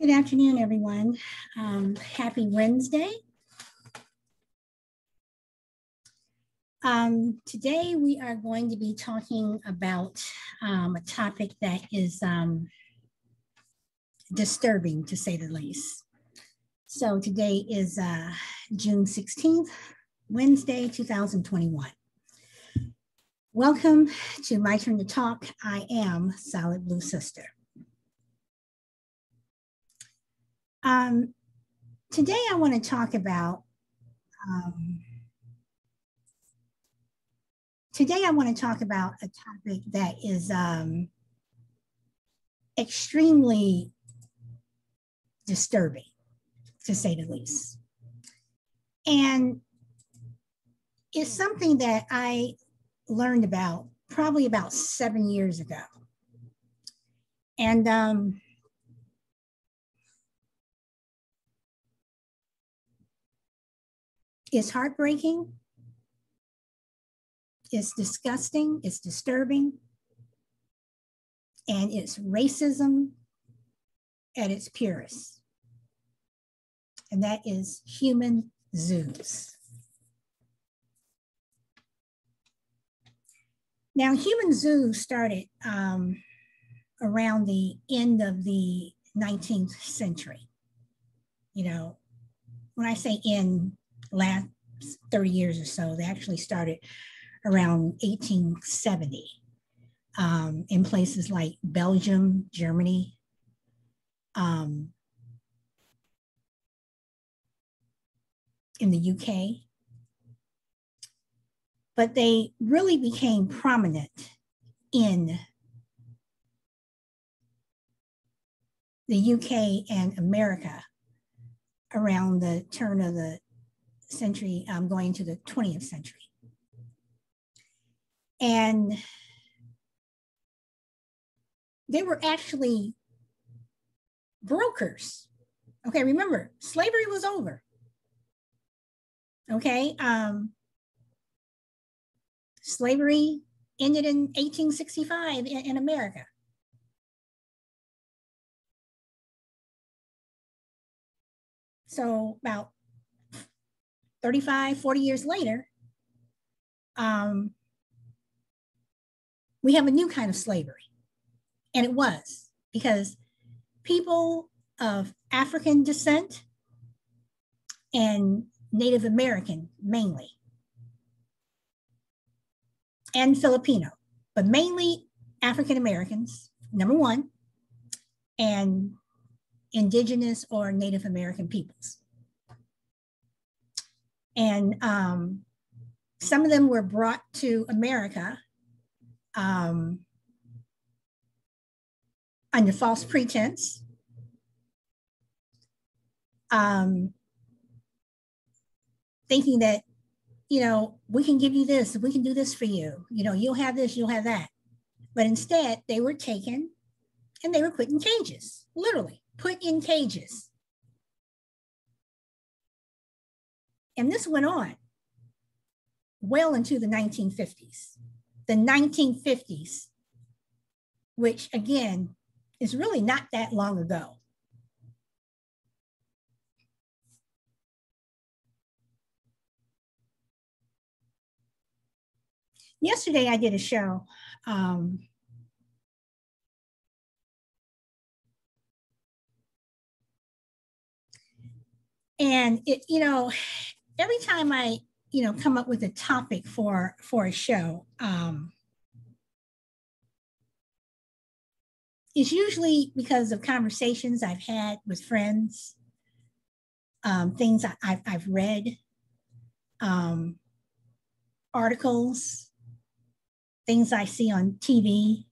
Good afternoon, everyone. Happy Wednesday. Today we are going to be talking about a topic that is disturbing, to say the least. So today is June 16th, Wednesday, 2021. Welcome to My Turn to Talk. I am Solid Blue Sister. Today I want to talk about a topic that is extremely disturbing, to say the least. And it's something that I learned about probably about 7 years ago. And it's heartbreaking, it's disgusting, it's disturbing, and it's racism at its purest. And that is human zoos. Now, human zoos started around the end of the 19th century. You know, when I say in last 30 years or so, they actually started around 1870 in places like Belgium, Germany, in the UK. But they really became prominent in the UK and America around the turn of the century, going to the 20th century. And they were actually brokers. Okay, remember, slavery was over. Okay, slavery ended in 1865 in America. So about 35, 40 years later, we have a new kind of slavery. And it was because people of African descent and Native American mainly, and Filipino, but mainly African Americans, number one, and indigenous or Native American peoples. And some of them were brought to America under false pretense, thinking that, you know, we can give you this, we can do this for you, you know, you'll have this, you'll have that. But instead, they were taken and they were put in cages, literally put in cages. And this went on well into the 1950s. The 1950s, which again, is really not that long ago. Yesterday, I did a show. And it, you know, every time I, you know, come up with a topic for a show, it's usually because of conversations I've had with friends, things I've read, articles, things I see on TV,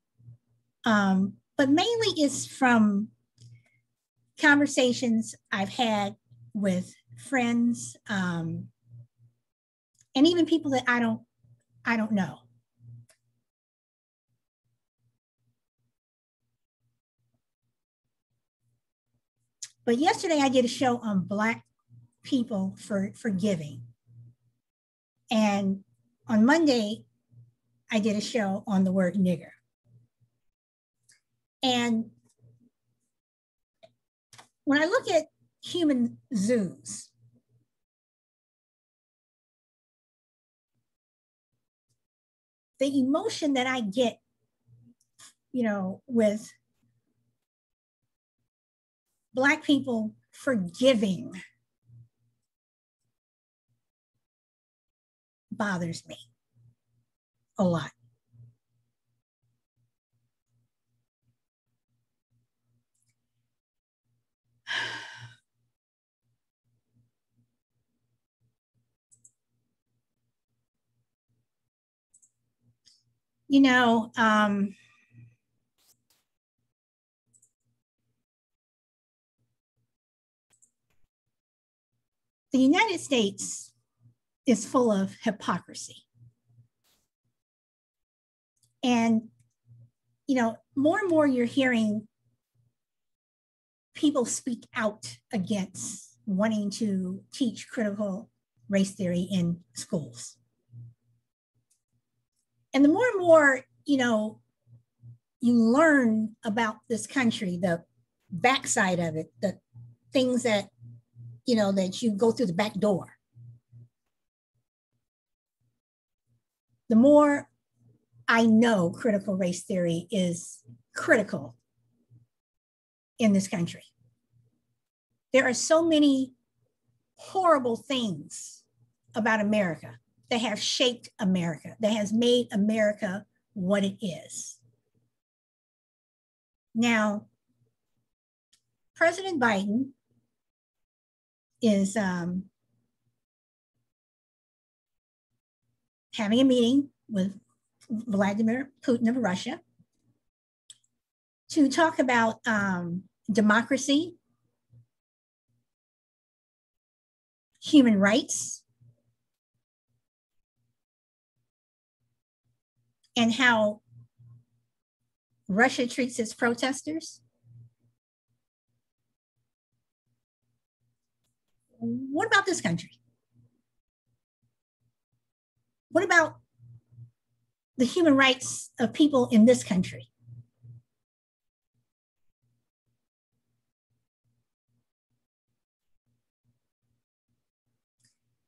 but mainly it's from conversations I've had with friends, and even people that I don't know. But yesterday I did a show on Black people for giving. And on Monday, I did a show on the word nigger. And when I look at human zoos, the emotion that I get, with Black people forgiving bothers me a lot. You know, the United States is full of hypocrisy. And, more and more you're hearing people speak out against wanting to teach critical race theory in schools. And the more and more, you learn about this country, the backside of it, the things that, that you go through the back door, the more I know critical race theory is critical in this country. There are so many horrible things about America that have shaped America, that has made America what it is. Now, President Biden is having a meeting with Vladimir Putin of Russia to talk about democracy, human rights, and how Russia treats its protesters. What about this country? What about the human rights of people in this country?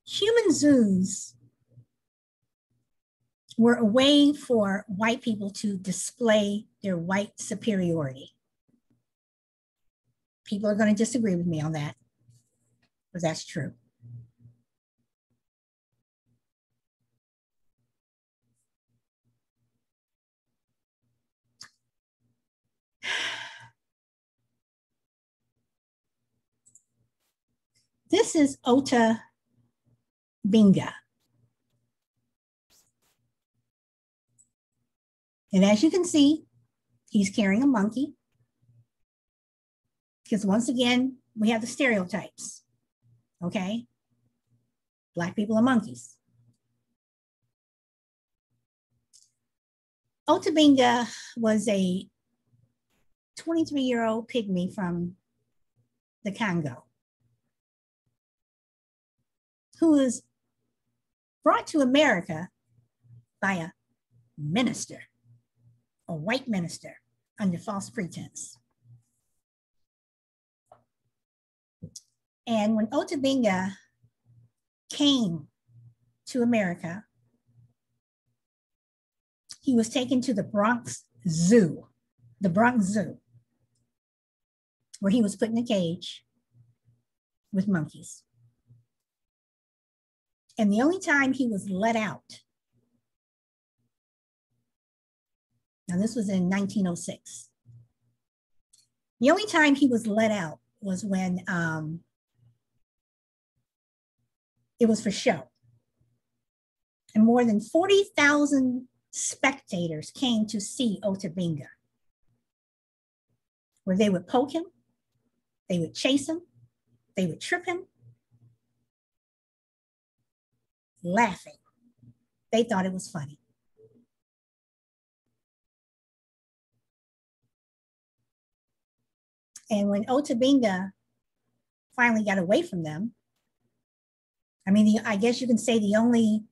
Human zoos were a way for white people to display their white superiority. People are going to disagree with me on that, but that's true. This is Ota Binga. And as you can see, he's carrying a monkey. Because once again, we have the stereotypes, okay? Black people are monkeys. Ota Binga was a 23-year-old pygmy from the Congo who was brought to America by a minister, a white minister, under false pretense. And when Ota Binga came to America, he was taken to the Bronx Zoo, where he was put in a cage with monkeys. And the only time he was let out, now this was in 1906, the only time he was let out was when it was for show. And more than 40,000 spectators came to see Ota Binga, where they would poke him, they would chase him, they would trip him, laughing. They thought it was funny. And when Ota Binga finally got away from them, I guess you can say the only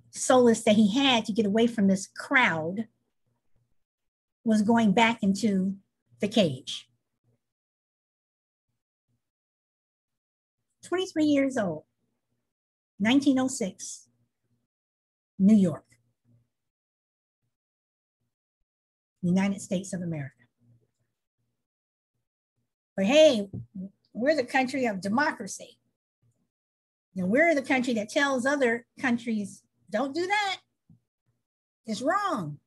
solace that he had to get away from this crowd was going back into the cage. 23 years old, 1906, New York, United States of America. But hey, we're the country of democracy. You know, we're the country that tells other countries, don't do that. It's wrong.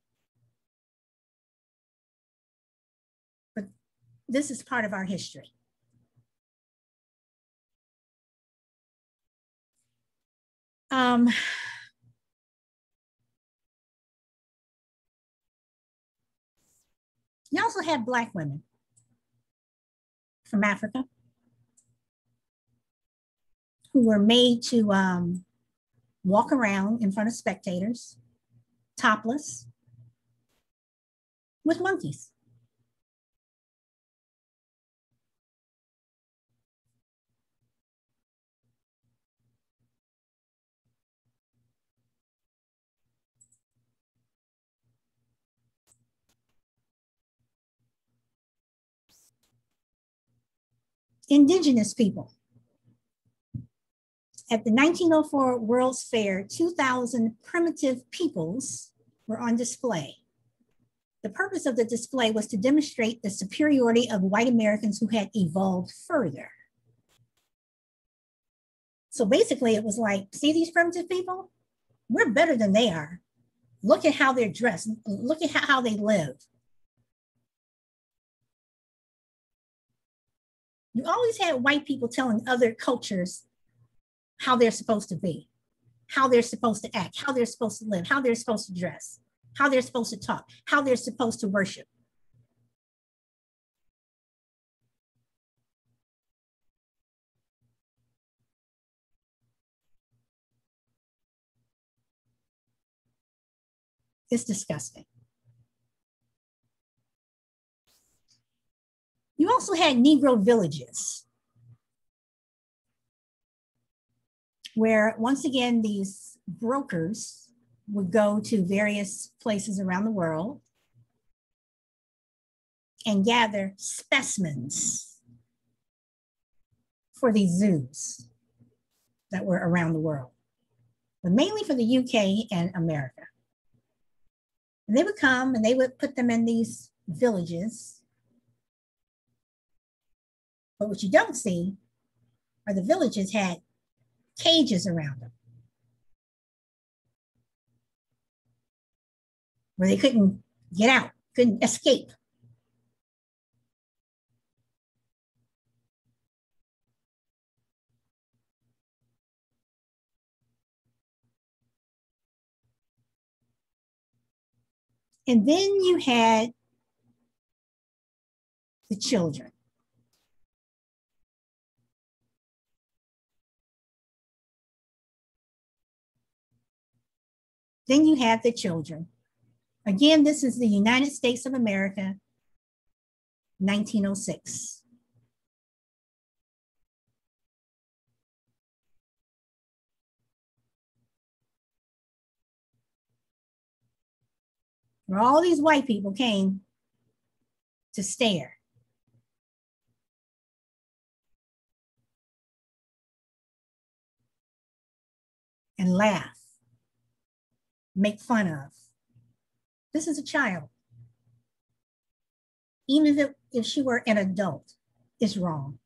But this is part of our history. You also have Black women from Africa who were made to walk around in front of spectators, topless, with monkeys. Indigenous people. At the 1904 World's Fair, 2,000 primitive peoples were on display. The purpose of the display was to demonstrate the superiority of white Americans who had evolved further. So basically it was like, see these primitive people? We're better than they are. Look at how they're dressed. Look at how they live. You always had white people telling other cultures how they're supposed to be, how they're supposed to act, how they're supposed to live, how they're supposed to dress, how they're supposed to talk, how they're supposed to worship. It's disgusting. You also had Negro villages where, once again, these brokers would go to various places around the world and gather specimens for these zoos that were around the world, but mainly for the UK and America. And they would come and they would put them in these villages. But what you don't see are the villages had cages around them where they couldn't get out, couldn't escape. And then you had the children. Then you have the children. Again, this is the United States of America, 1906. Where all these white people came to stare. And laugh, make fun of. This is a child. Even if she were an adult, it's wrong.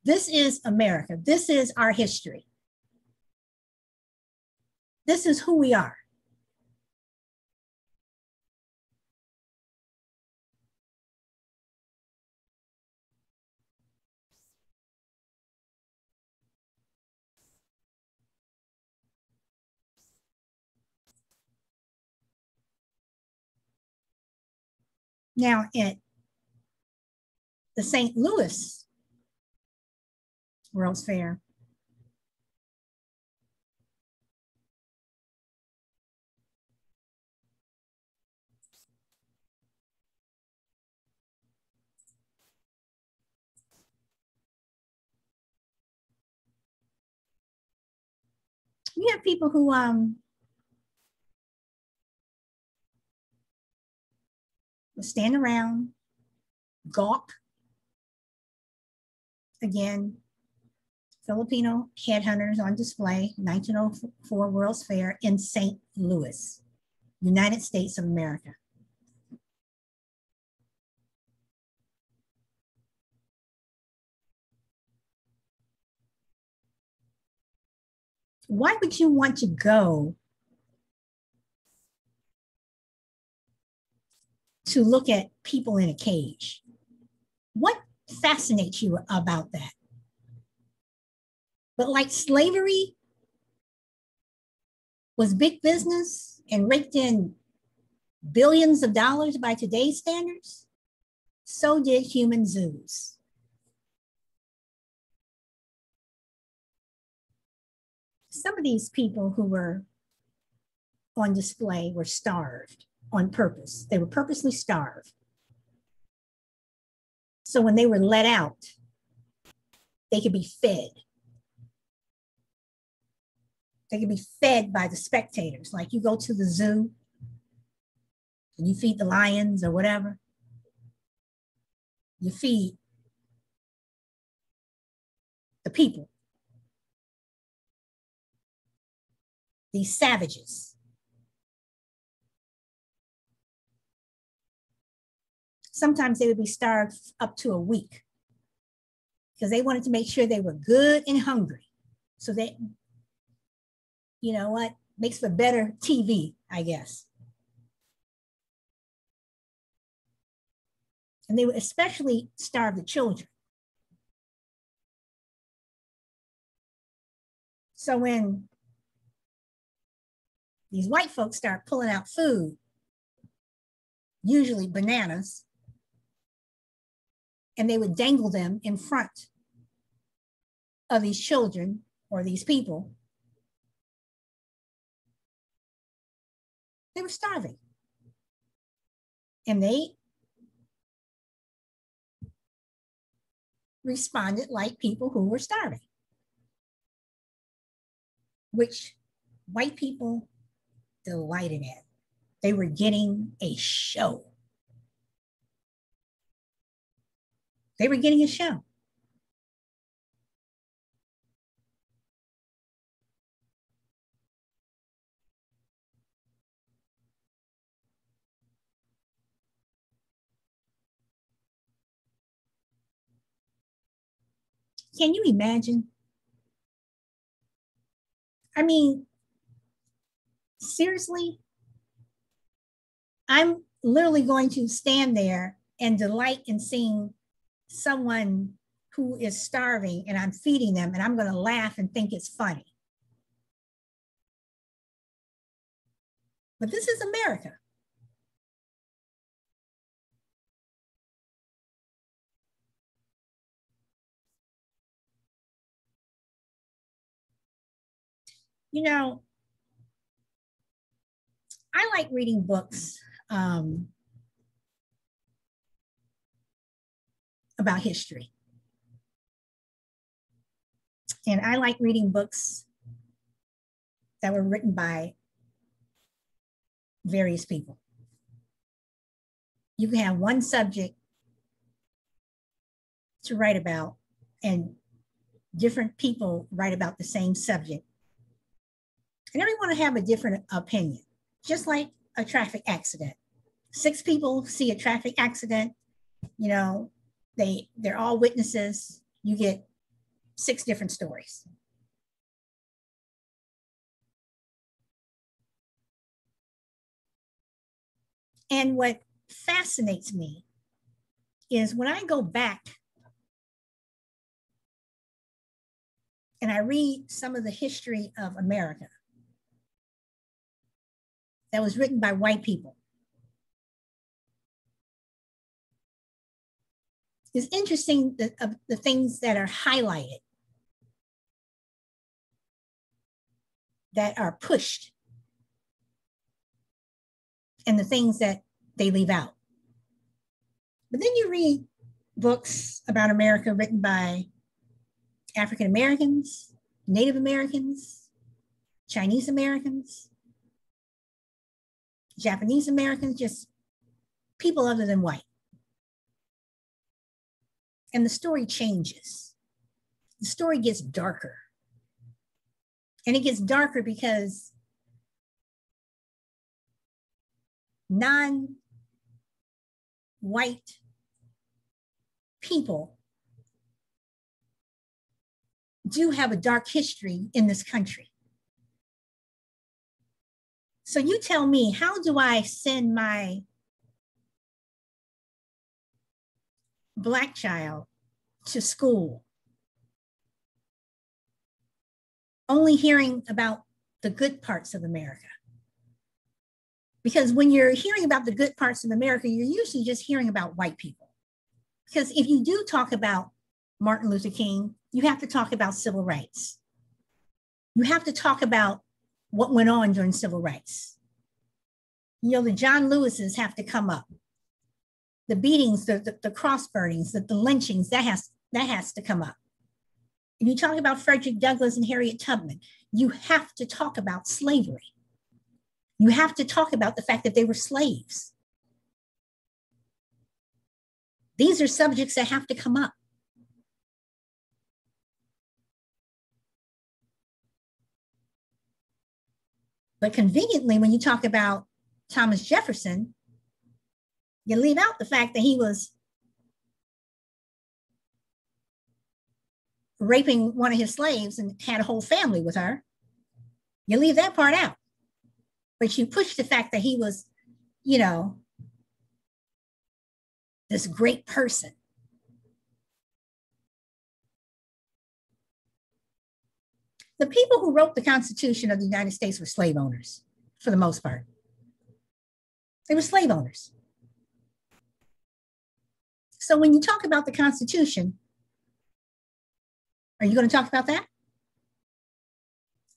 This is America. This is our history. This is who we are. Now, at the St. Louis World's Fair, you have people who will stand around, gawk, again, Filipino headhunters on display, 1904 World's Fair in St. Louis, United States of America. Why would you want to go to look at people in a cage? What fascinates you about that? But like slavery was big business and raked in billions of dollars by today's standards, so did human zoos. Some of these people who were on display were starved on purpose. They were purposely starved. So when they were let out, they could be fed. They could be fed by the spectators. Like you go to the zoo and you feed the lions or whatever. You feed the people, these savages. Sometimes they would be starved up to a week because they wanted to make sure they were good and hungry. So they, you know what, makes for better TV, I guess. And they would especially starve the children. So when these white folks start pulling out food, usually bananas, and they would dangle them in front of these children or these people, they were starving. And they responded like people who were starving, which white people delighted in. They were getting a show. They were getting a show. Can you imagine? I mean, seriously, I'm literally going to stand there and delight in seeing someone who is starving and I'm feeding them and I'm going to laugh and think it's funny. But this is America. You know, I like reading books about history. And I like reading books that were written by various people. You can have one subject to write about, and different people write about the same subject. And everyone will have a different opinion, just like a traffic accident. 6 people see a traffic accident, you know, they're all witnesses. You get 6 different stories. And what fascinates me is when I go back and I read some of the history of America that was written by white people, it's interesting the things that are highlighted, that are pushed, and the things that they leave out. But then you read books about America written by African Americans, Native Americans, Chinese Americans, Japanese Americans, just people other than white. And the story changes. the story gets darker. And it gets darker because non-white people do have a dark history in this country. So you tell me, how do I send my Black child to school only hearing about the good parts of America? Because when you're hearing about the good parts of America, you're usually just hearing about white people. Because if you do talk about Martin Luther King, you have to talk about civil rights. You have to talk about what went on during civil rights. You know, the John Lewises have to come up. The beatings, the cross burnings, the lynchings, that has to come up. If you talk about Frederick Douglass and Harriet Tubman, you have to talk about slavery. You have to talk about the fact that they were slaves. These are subjects that have to come up. But conveniently, when you talk about Thomas Jefferson, you leave out the fact that he was raping one of his slaves and had a whole family with her. You leave that part out. But you push the fact that he was, you know, this great person. The people who wrote the Constitution of the United States were slave owners, for the most part. They were slave owners. So when you talk about the Constitution, are you going to talk about that?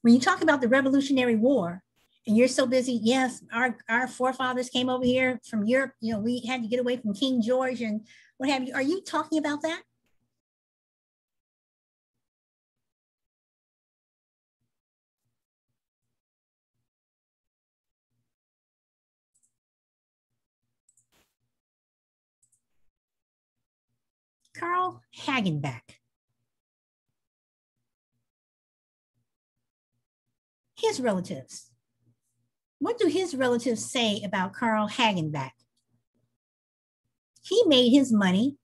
When you talk about the Revolutionary War, and you're so busy, yes, our forefathers came over here from Europe, you know, we had to get away from King George and what have you. Are you talking about that? Carl Hagenbeck. His relatives. What do his relatives say about Carl Hagenbeck? He made his money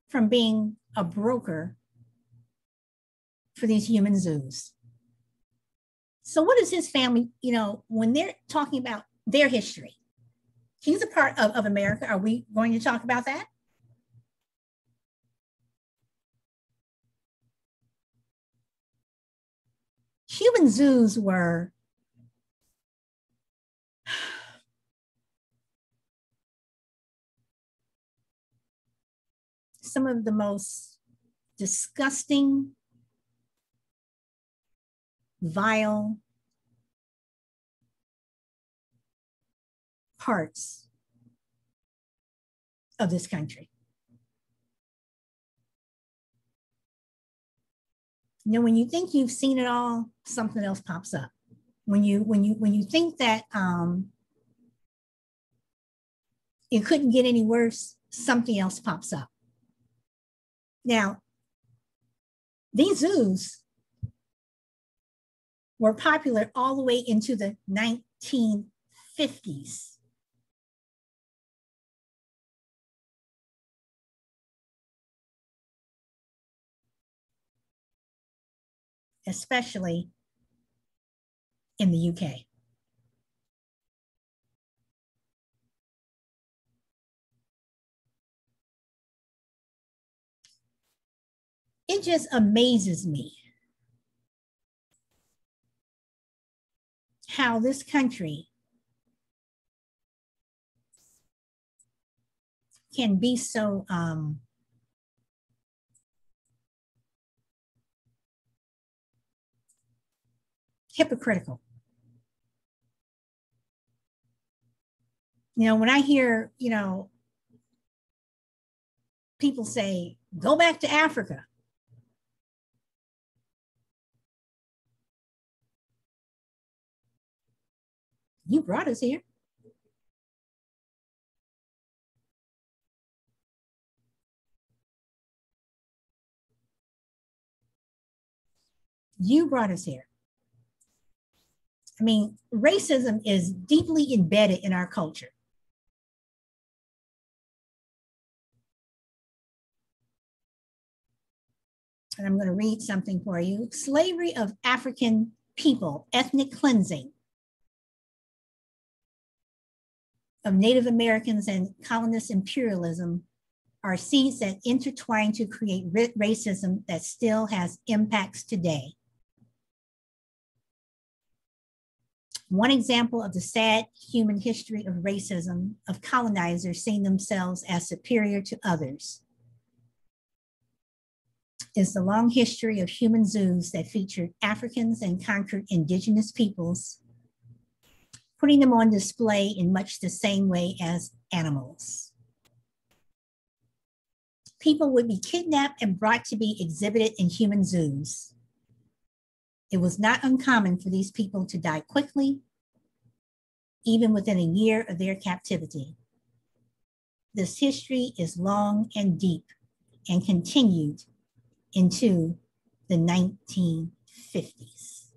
from being a broker for these human zoos. So what is his family, you know, when they're talking about their history? He's a part of America. Are we going to talk about that? Human zoos were some of the most disgusting, vile parts of this country. You know, when you think you've seen it all, something else pops up. When you think that it couldn't get any worse, something else pops up. Now, these zoos were popular all the way into the 1950s. Especially in the UK. It just amazes me how this country can be so hypocritical. You know, when I hear, you know, people say, go back to Africa. You brought us here. You brought us here. I mean, racism is deeply embedded in our culture. And I'm going to read something for you. Slavery of African people, ethnic cleansing of Native Americans and colonist imperialism are seeds that intertwine to create racism that still has impacts today. One example of the sad human history of racism, of colonizers seeing themselves as superior to others, is the long history of human zoos that featured Africans and conquered indigenous peoples, putting them on display in much the same way as animals. People would be kidnapped and brought to be exhibited in human zoos. It was not uncommon for these people to die quickly, even within a year of their captivity. This history is long and deep and continued into the 1950s.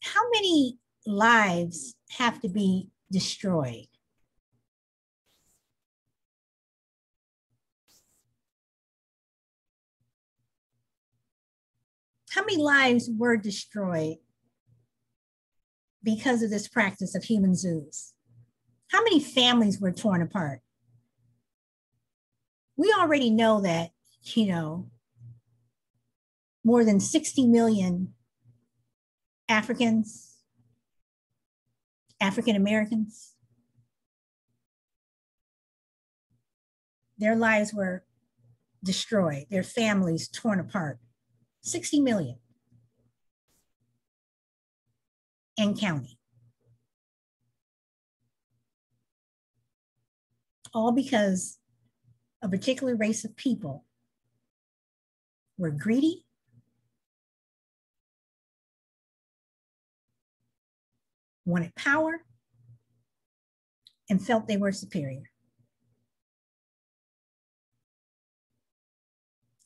How many lives have to be destroyed? How many lives were destroyed because of this practice of human zoos? How many families were torn apart? We already know that, more than 60 million Africans, African Americans, their lives were destroyed, their families torn apart. 60 million and counting. All because a particular race of people were greedy, wanted power, and felt they were superior.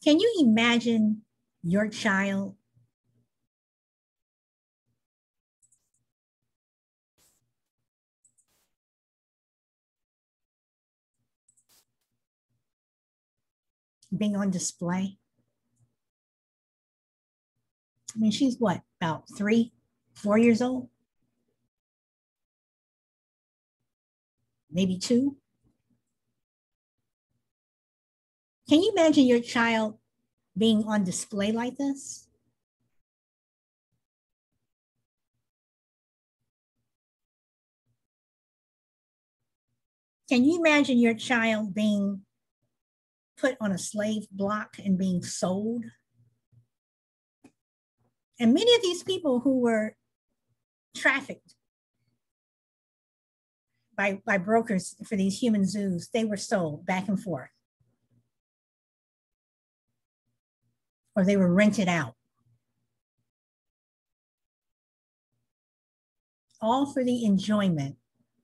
Can you imagine your child being on display? I mean, she's what, about 3, 4 years old? Maybe 2? Can you imagine your child being on display like this? Can you imagine your child being put on a slave block and being sold? And many of these people who were trafficked by brokers for these human zoos, they were sold back and forth, or they were rented out, all for the enjoyment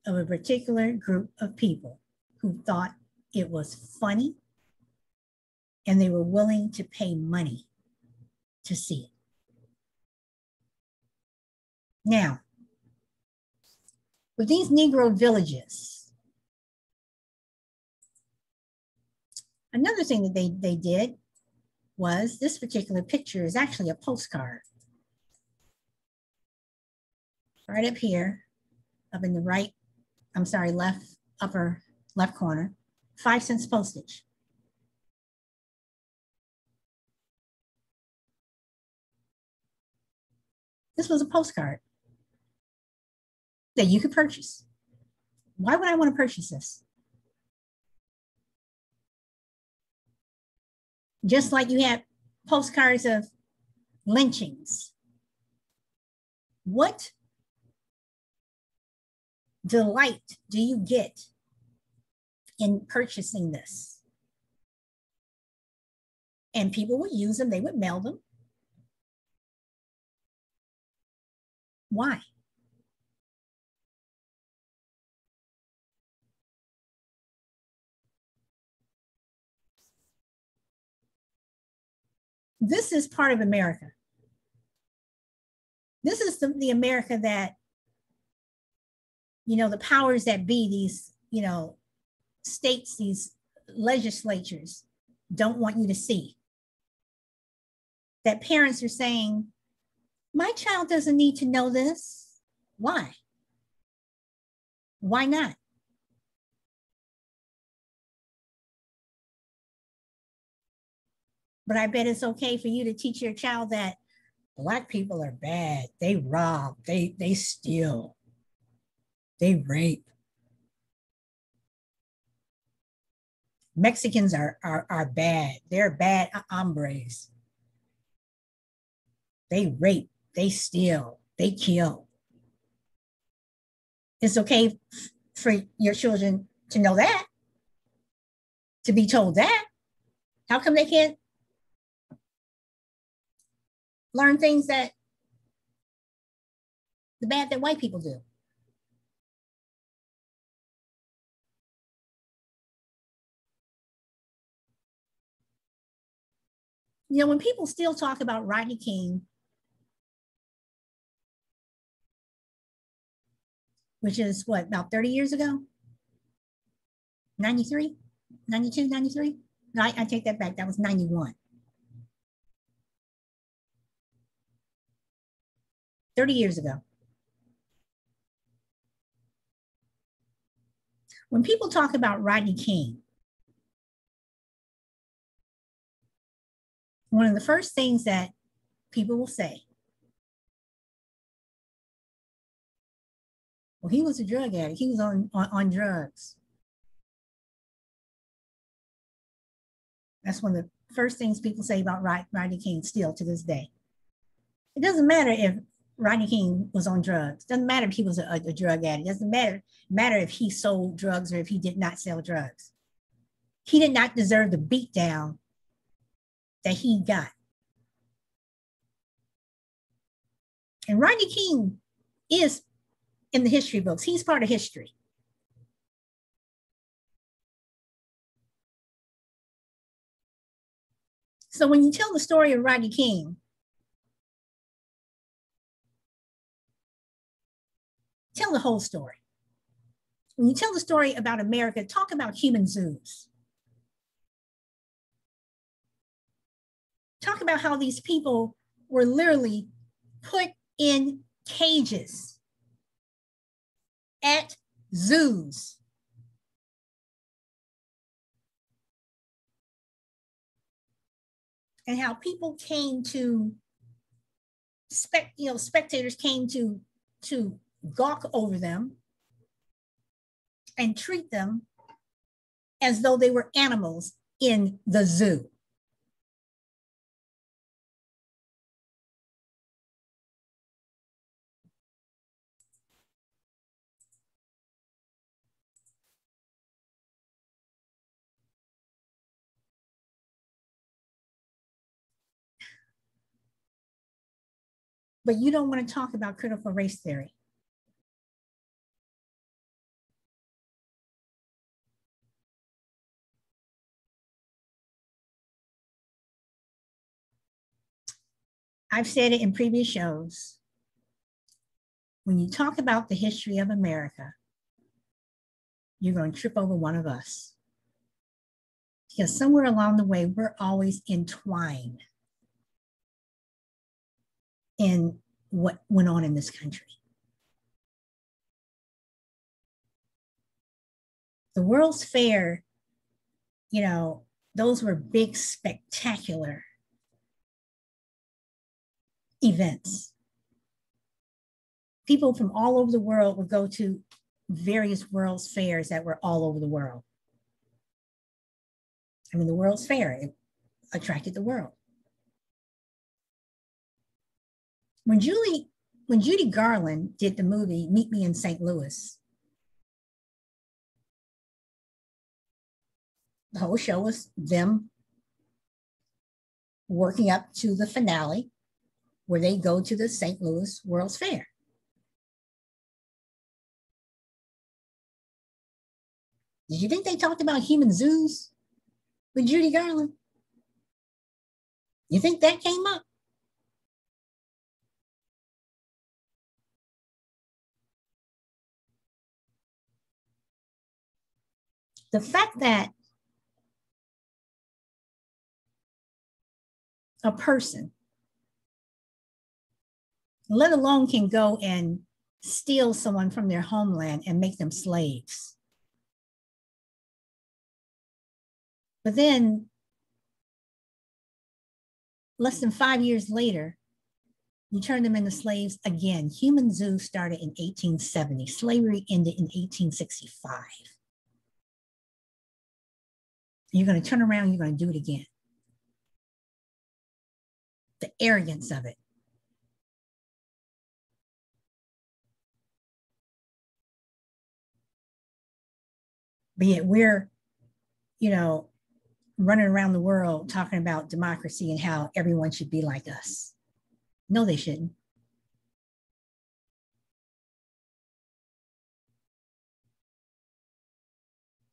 of a particular group of people who thought it was funny and they were willing to pay money to see it. Now, with these Negro villages, another thing that they did was, this particular picture is actually a postcard. Right up here, up in the upper left corner, 5 cents postage. This was a postcard that you could purchase. Why would I want to purchase this? Just like you have postcards of lynchings. What delight do you get in purchasing this? And people would use them, they would mail them. Why? this is part of America. This is the America that, the powers that be, these, states, these legislatures don't want you to see. That parents are saying, my child doesn't need to know this. Why? Why not? But I bet it's okay for you to teach your child that Black people are bad. They rob, they steal, they rape. Mexicans are bad. They're bad hombres. They rape, they steal, they kill. It's okay for your children to know that, to be told that. How come they can't learn things that the bad that white people do? When people still talk about Rodney King, which is what, about 30 years ago? 93, 92, 93? No, I take that back. That was 91. 30 years ago. When people talk about Rodney King, one of the first things that people will say, well, he was a drug addict. He was on drugs. That's one of the first things people say about Rodney King still to this day. It doesn't matter if Rodney King was on drugs. It doesn't matter if he was a drug addict. It doesn't matter if he sold drugs or if he did not sell drugs. He did not deserve the beatdown that he got. And Rodney King is in the history books. He's part of history. So when you tell the story of Rodney King, tell the whole story. When you tell the story about America, talk about human zoos. Talk about how these people were literally put in cages at zoos. And how people came to, spectators came to gawk over them and treat them as though they were animals in the zoo. But you don't want to talk about critical race theory. I've said it in previous shows. When you talk about the history of America, you're going to trip over one of us. Because somewhere along the way, we're always entwined in what went on in this country. The World's Fair, those were big, spectacular events. People from all over the world would go to various World's Fairs that were all over the world. I mean, the World's Fair, it attracted the world. When Judy Garland did the movie Meet Me in St. Louis, the whole show was them working up to the finale where they go to the St. Louis World's Fair. Did you think they talked about human zoos with Judy Garland? You think that came up? The fact that a person, let alone can go and steal someone from their homeland and make them slaves. But then, less than 5 years later, you turn them into slaves again. Human zoos started in 1870. Slavery ended in 1865. You're going to turn around, you're going to do it again. The arrogance of it. But yet we're, running around the world talking about democracy and how everyone should be like us. No, they shouldn't.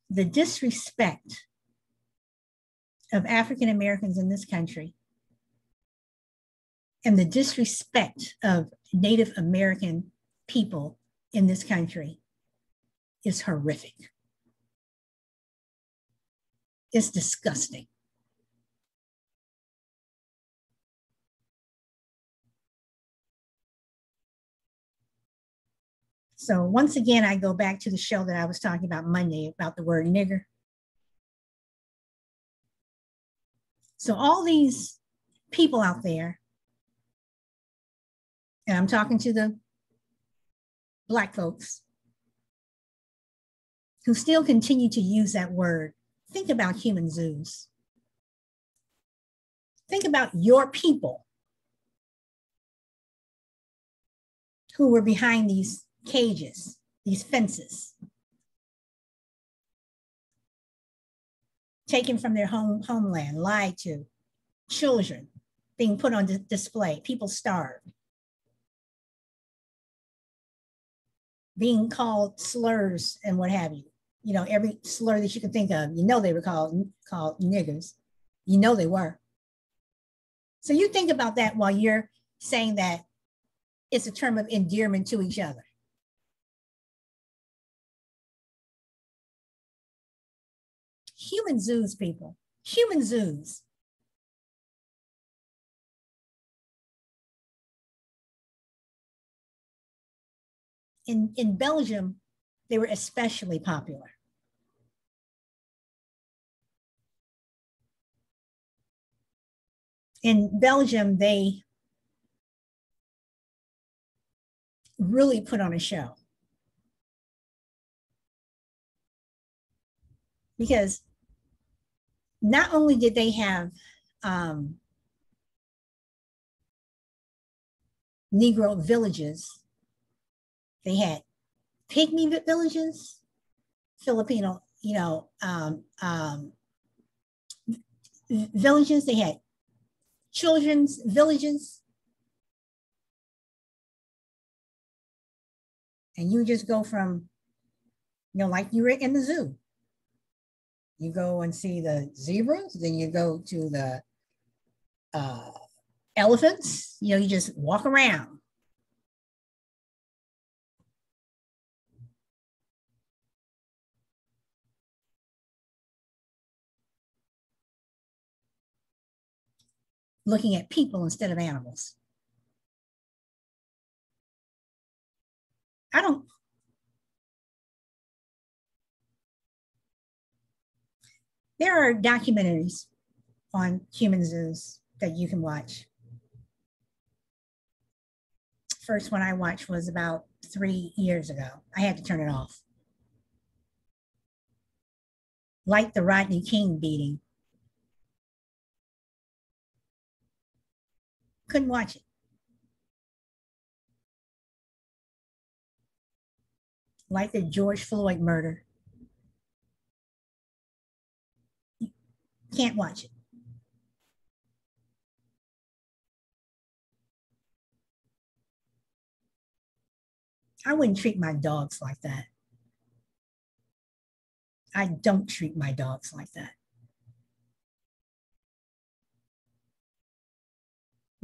The disrespect of African Americans in this country and the disrespect of Native American people in this country is horrific. It's disgusting. So once again, I go back to the show that I was talking about Monday about the word nigger. So all these people out there, and I'm talking to the Black folks who still continue to use that word, think about human zoos. Think about your people who were behind these cages, these fences, taken from their homeland, lied to, children being put on display, people starved, being called slurs and what have you. Every slur that you can think of, they were called niggers. They were. So you think about that while you're saying that it's a term of endearment to each other. Human zoos, people, human zoos. In Belgium, they were especially popular. In Belgium, they really put on a show. Because not only did they have Negro villages, they had pygmy villages, Filipino, villages. They had children's villages. And you just go from, like you were in the zoo. You go and see the zebras, then you go to the elephants. You just walk around. Looking at people instead of animals. There are documentaries on human zoos that you can watch. First one I watched was about 3 years ago. I had to turn it off. Like the Rodney King beating. Couldn't watch it. Like the George Floyd murder. Can't watch it. I wouldn't treat my dogs like that. I don't treat my dogs like that.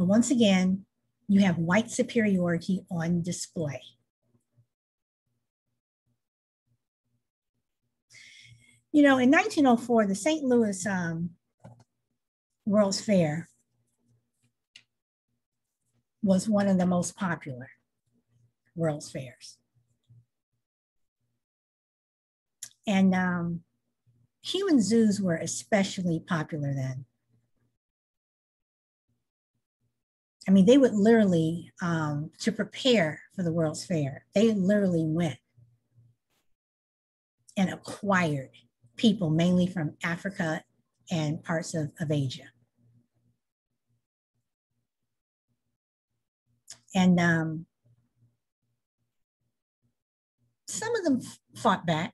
But once again, you have white superiority on display. You know, in 1904, the St. Louis World's Fair was one of the most popular World's Fairs. And human zoos were especially popular then. I mean, they would literally, to prepare for the World's Fair, they literally went and acquired people mainly from Africa and parts of Asia. And some of them fought back.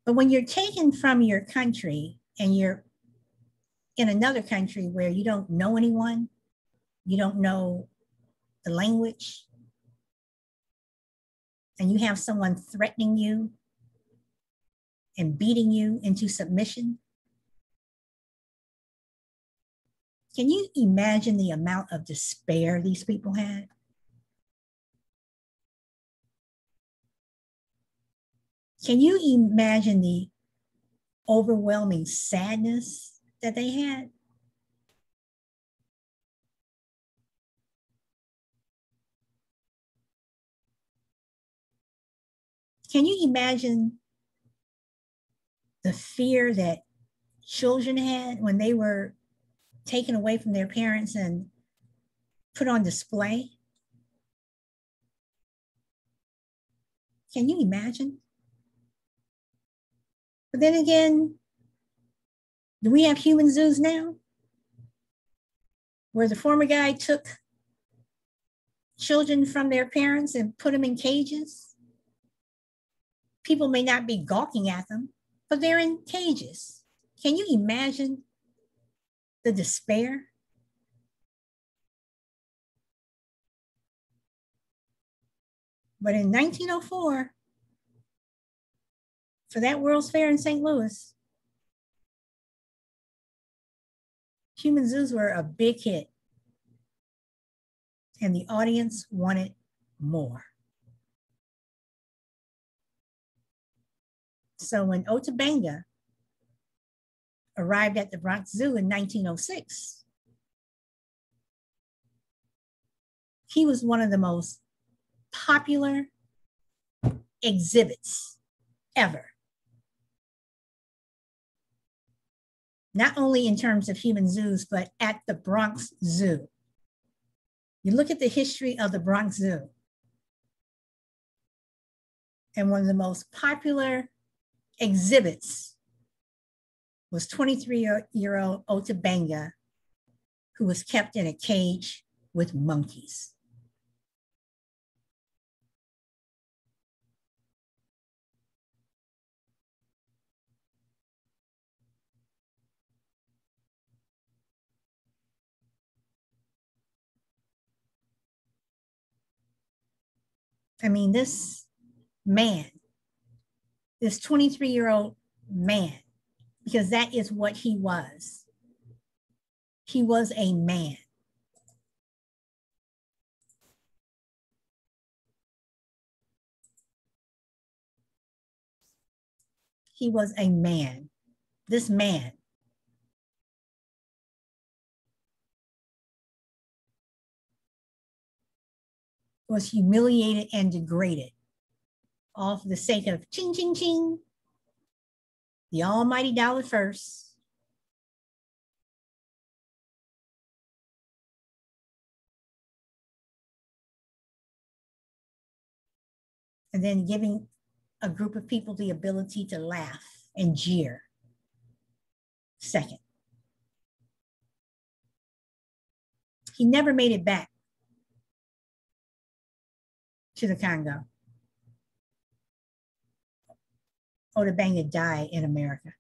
But when you're taken from your country and you're in another country where you don't know anyone, you don't know the language, and you have someone threatening you and beating you into submission, can you imagine the amount of despair these people had? Can you imagine the overwhelming sadness that they had? Can you imagine the fear that children had when they were taken away from their parents and put on display? Can you imagine? But then again, do we have human zoos now? Where the former guy took children from their parents and put them in cages? People may not be gawking at them, but they're in cages. Can you imagine the despair? But in 1904, for that World's Fair in St. Louis, human zoos were a big hit, and the audience wanted more. So when Otabanga arrived at the Bronx Zoo in 1906, he was one of the most popular exhibits ever. Not only in terms of human zoos, but at the Bronx Zoo. You look at the history of the Bronx Zoo, and one of the most popular exhibits was 23-year-old Otabanga, who was kept in a cage with monkeys. I mean, this man, this 23-year-old man, because that is what he was. He was a man. He was a man. This man was humiliated and degraded, all for the sake of ching, ching, ching, the almighty dollar first. And then giving a group of people the ability to laugh and jeer second. He never made it back to the Congo. Otabanga died in America.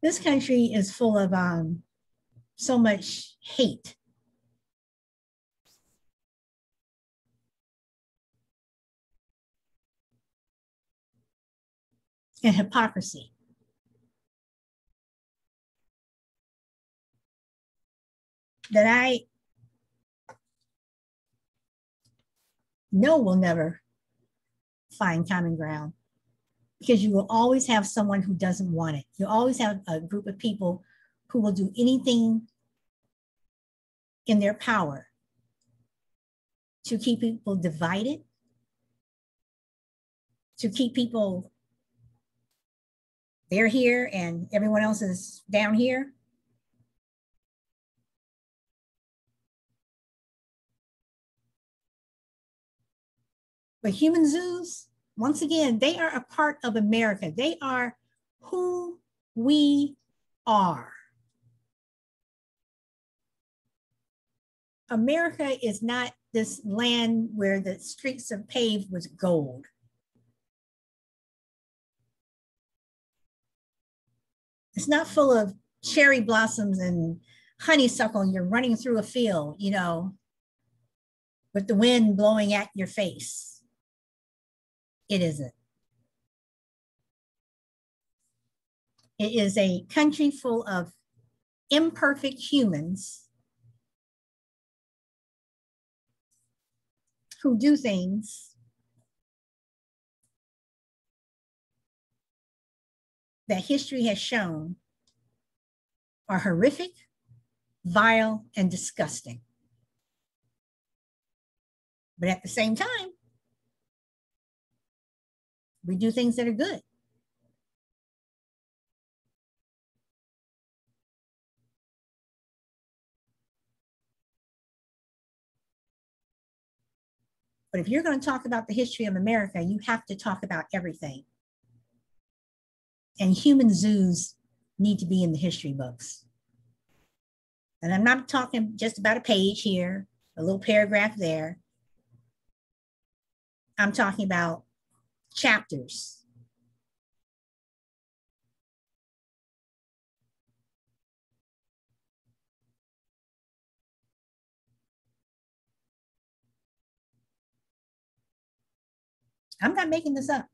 This country is full of so much hate. and hypocrisy that I know will never find common ground, because you will always have someone who doesn't want it. You always have a group of people who will do anything in their power to keep people divided, to keep people, they're here and everyone else is down here. But human zoos, once again, they are a part of America. They are who we are. America is not this land where the streets are paved with gold. It's not full of cherry blossoms and honeysuckle and you're running through a field, you know, with the wind blowing at your face. It isn't. It is a country full of imperfect humans who do things that history has shown are horrific, vile, and disgusting. But at the same time, we do things that are good. But if you're going to talk about the history of America, you have to talk about everything. And human zoos need to be in the history books. And I'm not talking just about a page here, a little paragraph there. I'm talking about chapters. I'm not making this up.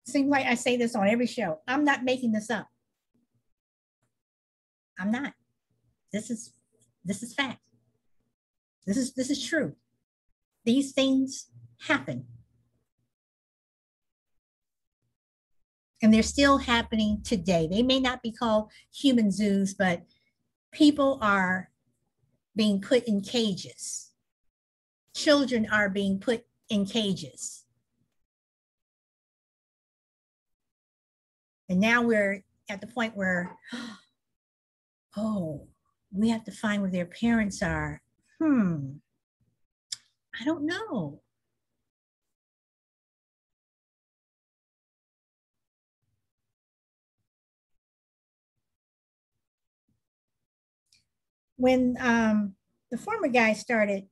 Seems like I say this on every show. I'm not making this up. I'm not. This is fact. This is true. These things happen. And they're still happening today. They may not be called human zoos, but people are being put in cages. Children are being put in cages. And now we're at the point where, oh, we have to find where their parents are. I don't know. When the former guy started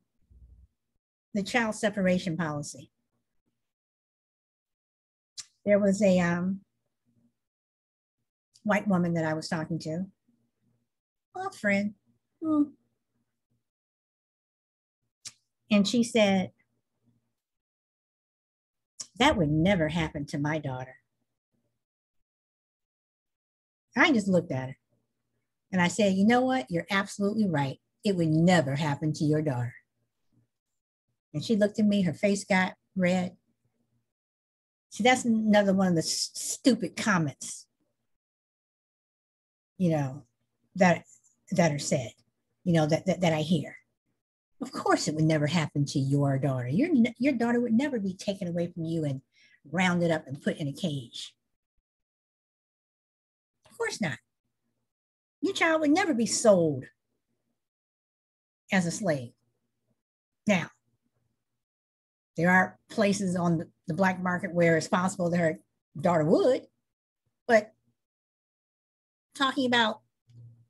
the child separation policy, there was a white woman that I was talking to, a friend, and she said, that would never happen to my daughter. I just looked at her and I said, you know what? You're absolutely right. It would never happen to your daughter. And she looked at me, her face got red. See, that's another one of the stupid comments, you know, that are said, you know, that I hear. Of course, it would never happen to your daughter. Your daughter would never be taken away from you and rounded up and put in a cage. Of course not. Your child would never be sold as a slave. Now, there are places on the black market where it's possible that her daughter would, but talking about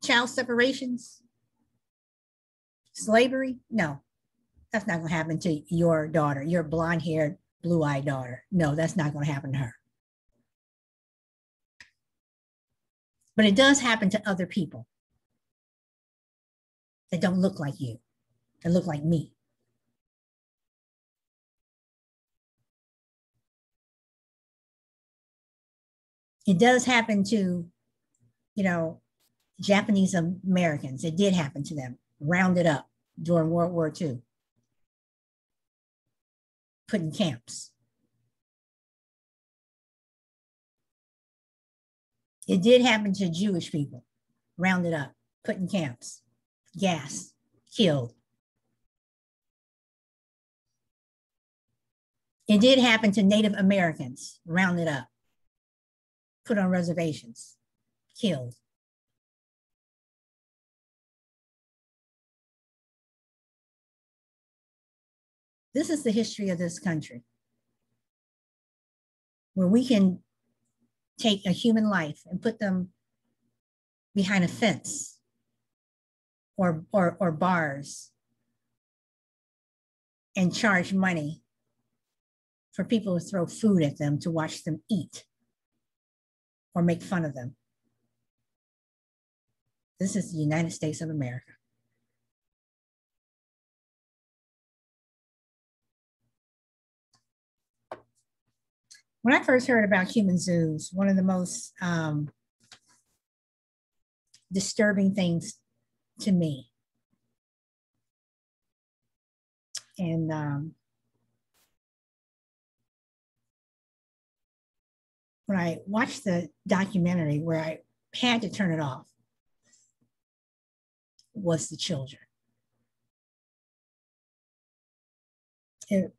child separations, slavery, no, that's not going to happen to your daughter, your blonde-haired, blue-eyed daughter. No, that's not going to happen to her. But it does happen to other people that don't look like you, that look like me. It does happen to, you know, Japanese Americans. It did happen to them, rounded up during World War II, put in camps. It did happen to Jewish people, rounded up, put in camps, gas, killed. It did happen to Native Americans, rounded up, put on reservations, killed. This is the history of this country, where we can take a human life and put them behind a fence or bars and charge money for people to throw food at them to watch them eat or make fun of them. This is the United States of America. When I first heard about human zoos, one of the most disturbing things to me, and when I watched the documentary where I had to turn it off, was the children. It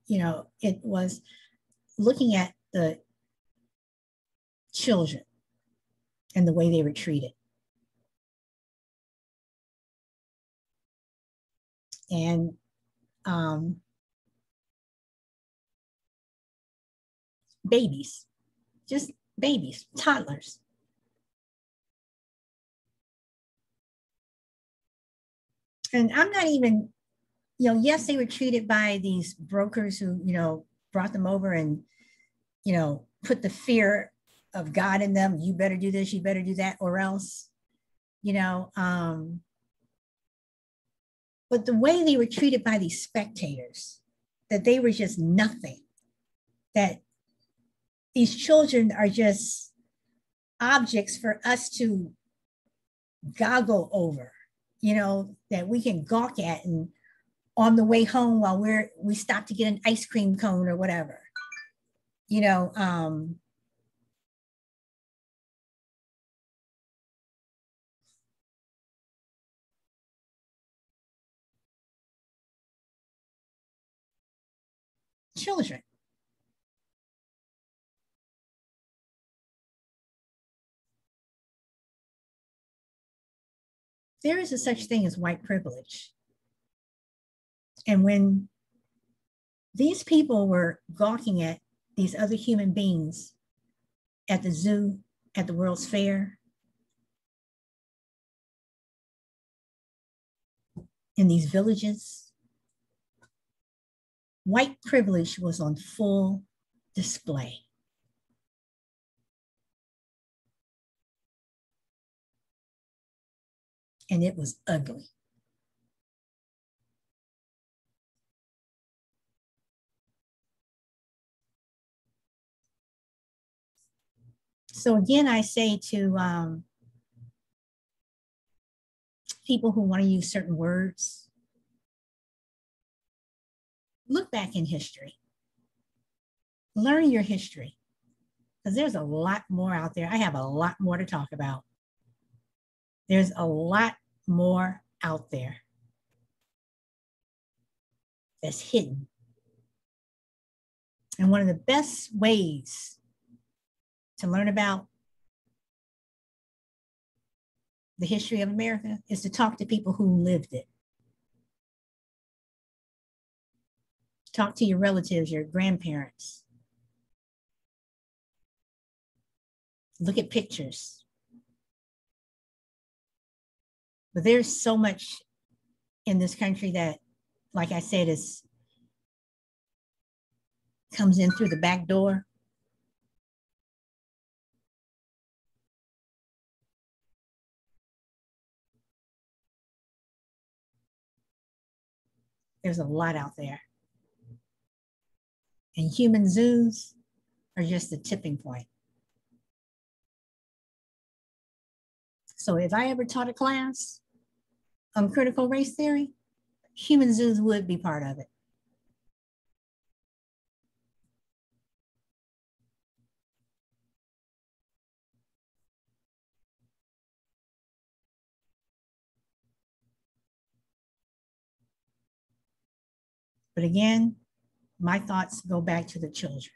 was looking at the children and the way they were treated. And babies, just babies, toddlers. And I'm not even, yes, they were treated by these brokers who, brought them over and, put the fear of God in them. You better do this, you better do that, or else, but the way they were treated by these spectators, that they were just nothing, that these children are just objects for us to goggle over, that we can gawk at, and on the way home while we stop to get an ice cream cone or whatever, children. There is a such thing as white privilege. And when these people were gawking at these other human beings at the zoo, at the World's Fair, in these villages, white privilege was on full display. And it was ugly. So again, I say to people who want to use certain words, look back in history. Learn your history, because there's a lot more out there. I have a lot more to talk about. There's a lot more out there that's hidden. And one of the best ways to learn about the history of America is to talk to people who lived it. Talk to your relatives, your grandparents. Look at pictures. But there's so much in this country that, like I said, comes in through the back door. There's a lot out there. And human zoos are just the tipping point. So if I ever taught a class on critical race theory, human zoos would be part of it. But again, my thoughts go back to the children.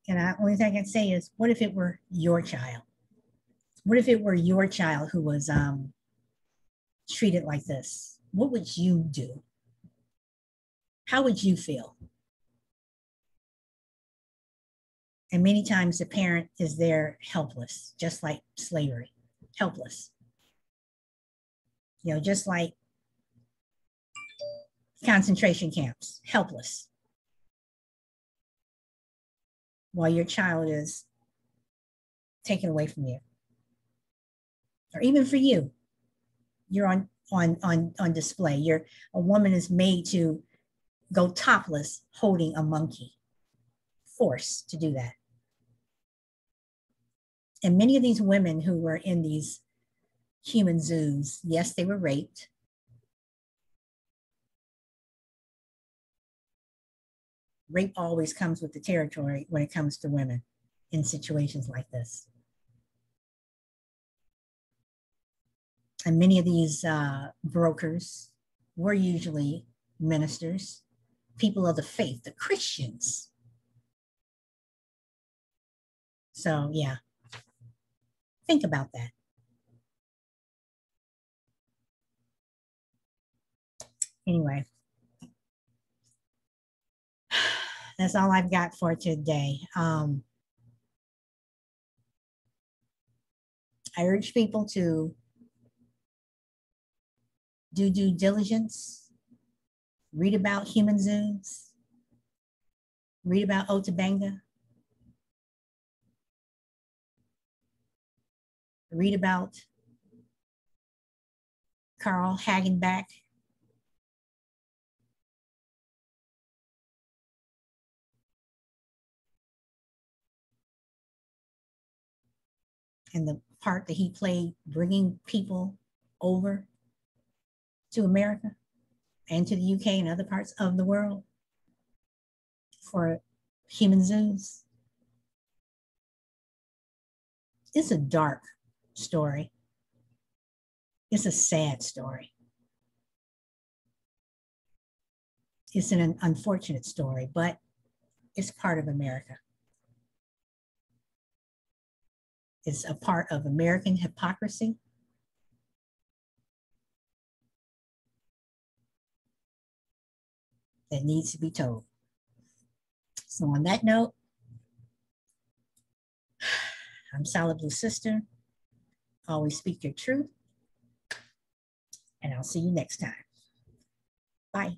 And the only thing I can say is, what if it were your child? What if it were your child who was treated like this? What would you do? How would you feel? And many times the parent is there helpless, just like slavery, helpless. You know, just like concentration camps, helpless. While your child is taken away from you. Or even for you, you're on display. A woman is made to go topless holding a monkey, forced to do that. And many of these women who were in these human zoos, yes, they were raped. Rape always comes with the territory when it comes to women in situations like this. And many of these brokers were usually ministers, people of the faith, the Christians. So, yeah, think about that. Anyway, that's all I've got for today. I urge people to do due diligence, read about human zoos, read about Otabanga, read about Carl Hagenbeck, and the part that he played bringing people over to America and to the UK and other parts of the world for human zoos. It's a dark story. It's a sad story. It's an unfortunate story, but it's part of America. It's a part of American hypocrisy. That needs to be told. So on that note, I'm Solid Blue Sister. Always speak your truth. And I'll see you next time. Bye.